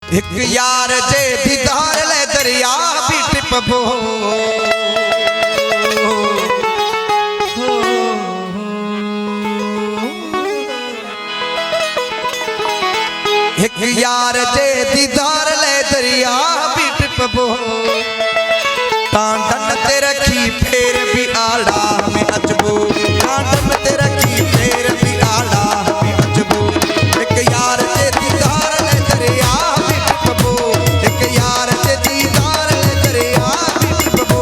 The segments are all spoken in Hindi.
एक यार जे दीदार ले दरिया भी टिपबो। एक यार जे दीदार ले दरिया भी टिपबो। टांडन ते रखी फेर भी आड़ा में अजबो। टांडन ते रखी फेर भी आड़ा में अजबो। एक यार जे दीदार ले दरिया भी टिपबो। एक यार जे दीदार ले दरिया भी टिपबो।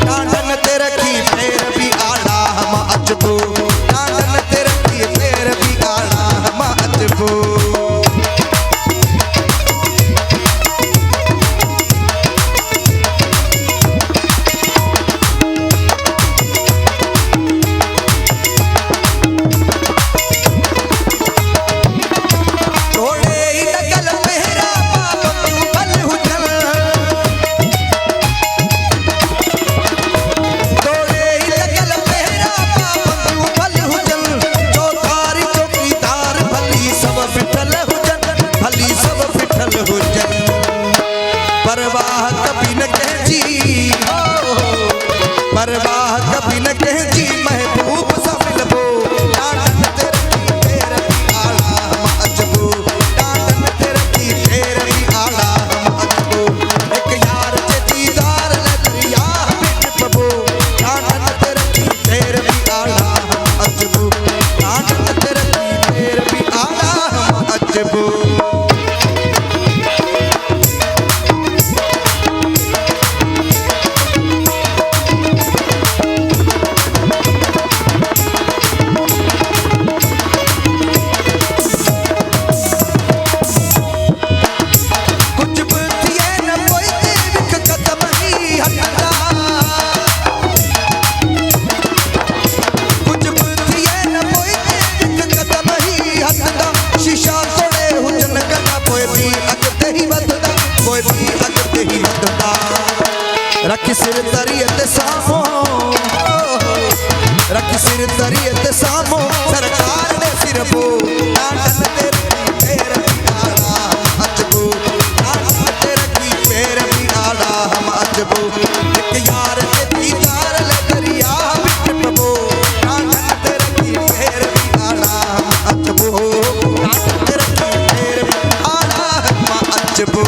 टांडन ते रखी फेर भी आड़ा में अजबो। टांडन ते रखी फेर भी आड़ा में अजबो। परवाह कभी न कहजी, परवाह कभी न कहजी, महबूब सा मिलबो। टांडन ते रखी फेर भी आड़ा हम अजबो। टांडन ते रखी फेर भी आड़ा हम अजबो। एक यार जे दीदार ले दरिया भी टिपबो। टांडन ते रखी फेर भी आड़ा हम अजबो। टांडन ते रखी फेर भी आड़ा हम अजबो। रख सिर दरियत सामो, रख सिर दरियत सामो, सरकार ने सिरबो। टांडन ते रखी फेर भी आड़ा हम अजबो। टांडन ते रखी फेर भी आड़ा हम अजबो। एक यार जे दीदार ले दरिया भी टिपबो। टांडन ते रखी फेर भी आड़ा हम अजबो। टांडन ते रखी फेर भी आड़ा हम अजबो।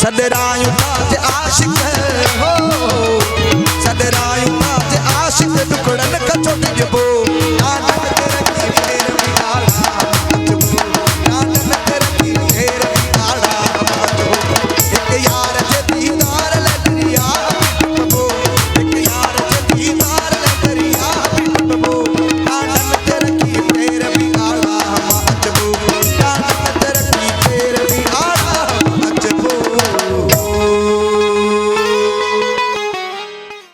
सदरायूं